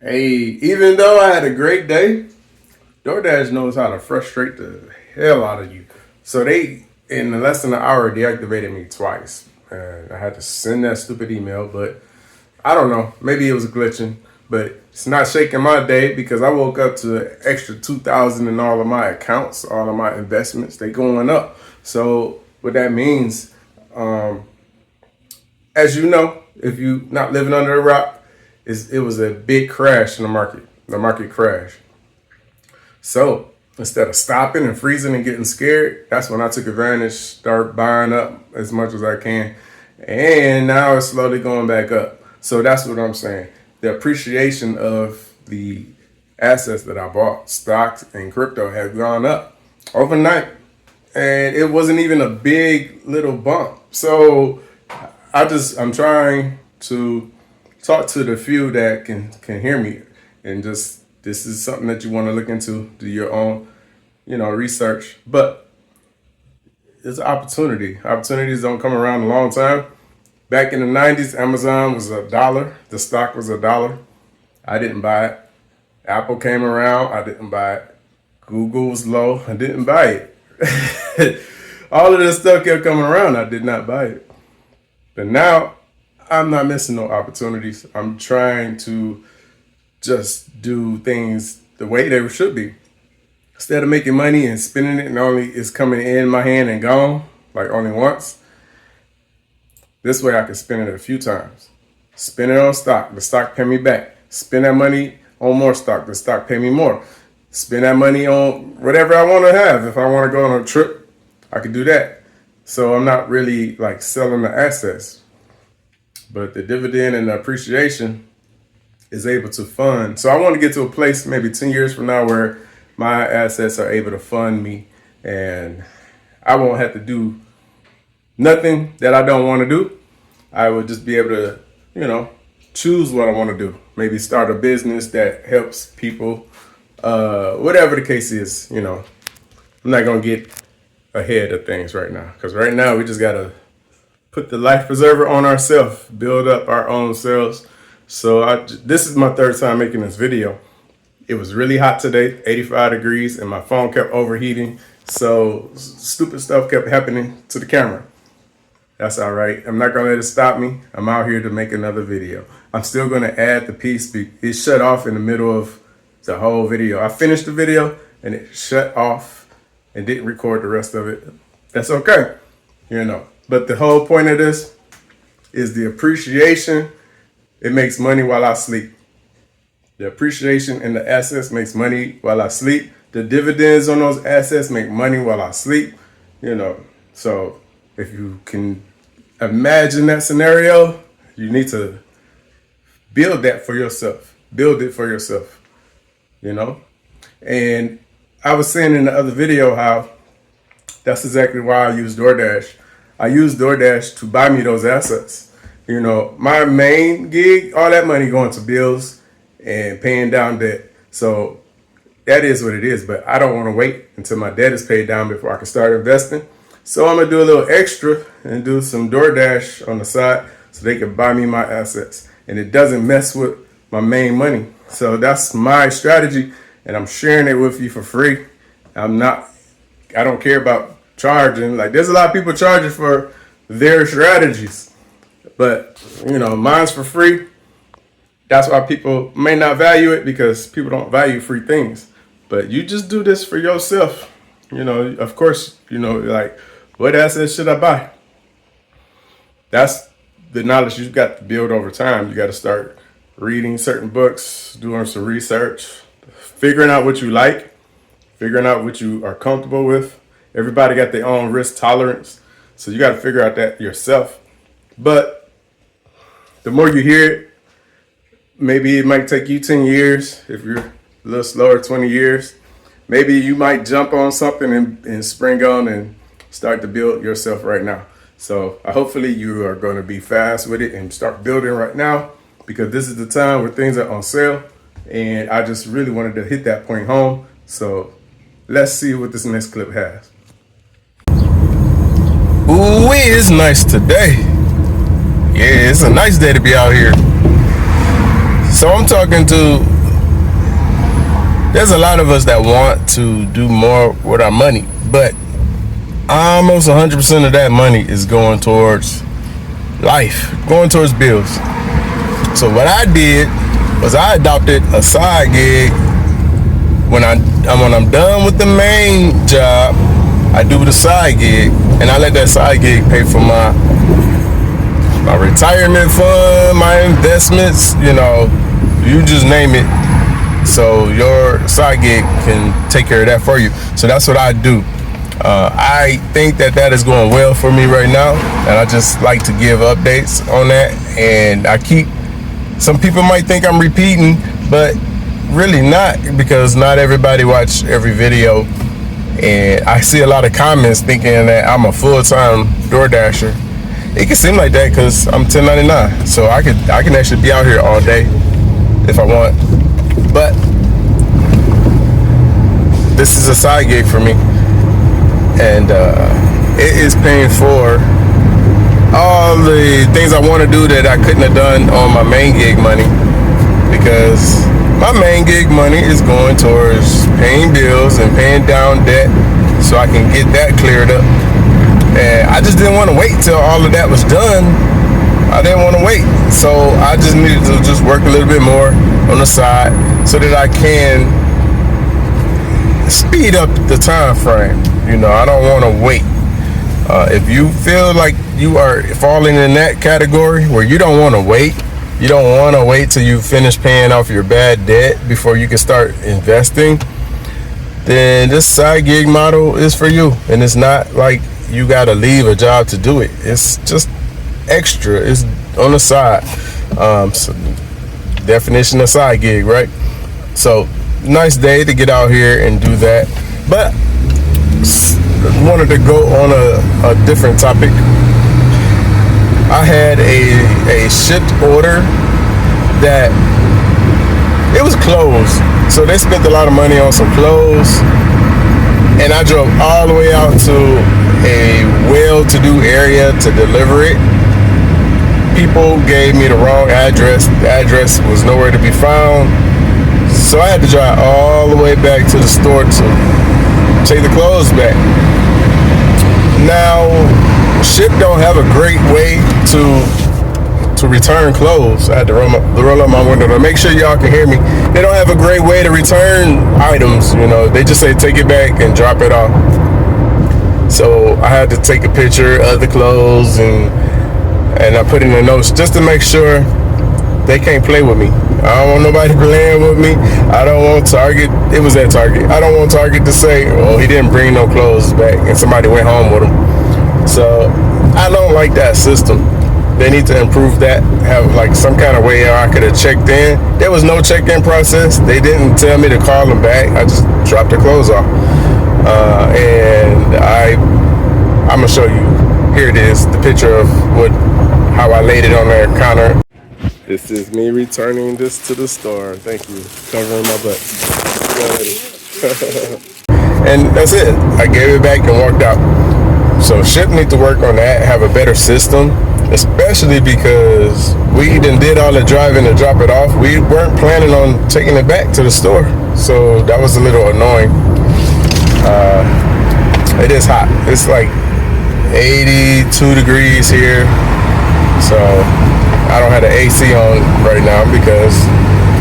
Hey, even though I had a great day, DoorDash knows how to frustrate the hell out of you. So they, in less than an hour, deactivated me twice. And I had to send that stupid email, but I don't know. Maybe it was glitching, but it's not shaking my day because I woke up to an extra 2,000 in all of my accounts, all of my investments. They going up. So what that means, um, as you know, if you not living under a rock, is it was a big crash in the market. The market crashed. So instead of stopping and freezing and getting scared, that's when I took advantage, start buying up as much as I can. And now it's slowly going back up. So that's what I'm saying. The appreciation of the assets that I bought, stocks and crypto, have gone up overnight. And it wasn't even a big little bump. So I'm trying to talk to the few that can hear me, and just this is something that you want to look into, do your own, research. But it's an opportunity. Opportunities don't come around a long time. Back in the 90s, Amazon was $1. The stock was $1. I didn't buy it. Apple came around. I didn't buy it. Google was low. I didn't buy it. All of this stuff kept coming around. I did not buy it. But now I'm not missing no opportunities. I'm trying to just do things the way they should be. Instead of making money and spending it and only it's coming in my hand and gone, like only once, this way I can spend it a few times. Spend it on stock, the stock pay me back. Spend that money on more stock, the stock pay me more. Spend that money on whatever I want to have. If I want to go on a trip, I can do that. So I'm not really like selling the assets, but the dividend and the appreciation is able to fund. So I want to get to a place maybe 10 years from now where my assets are able to fund me and I won't have to do nothing that I don't want to do. I would just be able to, choose what I want to do. Maybe start a business that helps people, whatever the case is, I'm not going to get ahead of things right now, because right now we just got to put the life preserver on ourselves, build up our own selves. So this is my third time making this video. It was really hot today, 85 degrees, and my phone kept overheating. So stupid stuff kept happening to the camera. That's all right. I'm not going to let it stop me. I'm out here to make another video. I'm still going to add the piece. It shut off in the middle of the whole video. I finished the video and it shut off and didn't record the rest of it. That's okay. But the whole point of this is the appreciation. It makes money while I sleep. The appreciation in the assets makes money while I sleep. The dividends on those assets make money while I sleep. So if you can imagine that scenario, you need to build that for yourself. Build it for yourself, And I was saying in the other video how that's exactly why I use DoorDash. I use DoorDash to buy me those assets. My main gig, all that money going to bills and paying down debt. So that is what it is. But I don't want to wait until my debt is paid down before I can start investing. So I'm going to do a little extra and do some DoorDash on the side so they can buy me my assets. And it doesn't mess with my main money. So that's my strategy. And I'm sharing it with you for free. I don't care about charging. Like, there's a lot of people charging for their strategies, but mine's for free. That's why people may not value it, because people don't value free things. But you just do this for yourself. Of course, like, what assets should I buy? That's the knowledge you've got to build over time. You got to start reading certain books, doing some research, figuring out what you like, figuring out what you are comfortable with. Everybody got their own risk tolerance, so you got to figure out that yourself. But the more you hear it, maybe it might take you 10 years. If you're a little slower, 20 years. Maybe you might jump on something and spring on and start to build yourself right now. So hopefully you are going to be fast with it and start building right now, because this is the time where things are on sale. And I just really wanted to hit that point home. So let's see what this next clip has. Ooh, it's nice today. Yeah, it's a nice day to be out here. So I'm talking to there's a lot of us that want to do more with our money, but almost 100% of that money is going towards life, going towards bills. So what I did was I adopted a side gig. When I'm done with the main job, I do the side gig, and I let that side gig pay for my retirement fund, my investments, you just name it. So your side gig can take care of that for you. So that's what I do. I think that is going well for me right now, and I just like to give updates on that. And some people might think I'm repeating, but really not, because not everybody watch every video. And I see a lot of comments thinking that I'm a full-time DoorDasher. It can seem like that because I'm 1099, so I can actually be out here all day if I want. But this is a side gig for me, and it is paying for all the things I want to do that I couldn't have done on my main gig money, because my main gig money is going towards paying bills and paying down debt so I can get that cleared up. And I just didn't want to wait till all of that was done. I didn't want to wait. So I just needed to just work a little bit more on the side so that I can speed up the time frame. I don't want to wait. If you feel like you are falling in that category where you don't want to wait, you don't want to wait till you finish paying off your bad debt before you can start investing, then this side gig model is for you. And it's not like you got to leave a job to do it. It's just extra. It's on the side. So definition of side gig, right? So nice day to get out here and do that. But wanted to go on a different topic. I had a shipped order that it was clothes, so they spent a lot of money on some clothes, and I drove all the way out to a well-to-do area to deliver it. People gave me the wrong address. The address was nowhere to be found, so I had to drive all the way back to the store to take the clothes back. Now, Ship don't have a great way to return clothes. I had to roll up my window to make sure y'all can hear me. They don't have a great way to return items. They just say take it back and drop it off. So I had to take a picture of the clothes and I put in the notes just to make sure they can't play with me. I don't want nobody playing with me. I don't want Target. It was at Target. I don't want Target to say, "Oh, he didn't bring no clothes back," and somebody went home with him. So I don't like that system. They need to improve that. Have like some kind of way I could have checked in. There was no check-in process. They didn't tell me to call them back. I just dropped their clothes off. And I'm gonna show you. Here it is, the picture of how I laid it on their counter. This is me returning this to the store. Thank you. Covering my butt. And that's it. I gave it back and walked out. So Ship need to work on that, have a better system, especially because we did all the driving to drop it off. We weren't planning on taking it back to the store. So that was a little annoying. It is hot. It's like 82 degrees here. So I don't have the AC on right now because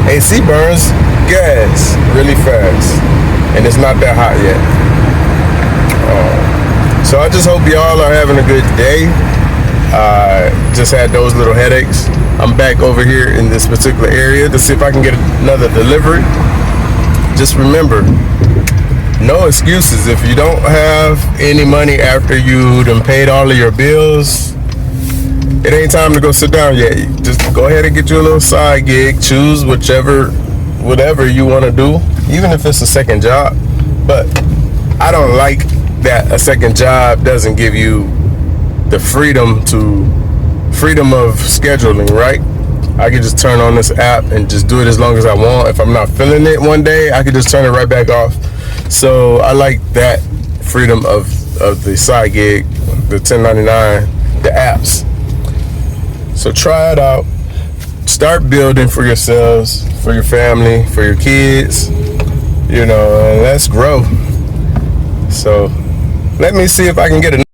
AC burns gas really fast, and it's not that hot yet. So I just hope y'all are having a good day. Just had those little headaches. I'm back over here in this particular area to see if I can get another delivery. Just remember, no excuses. If you don't have any money after you done paid all of your bills, it ain't time to go sit down yet. Just go ahead and get you a little side gig. Choose whatever you want to do, even if it's a second job. But I don't like that a second job doesn't give you the freedom of scheduling, right? I can just turn on this app and just do it as long as I want. If I'm not feeling it one day, I can just turn it right back off. So I like that freedom of the side gig, the 1099, the apps. So try it out. Start building for yourselves, for your family, for your kids. You know, let's grow. So let me see if I can get a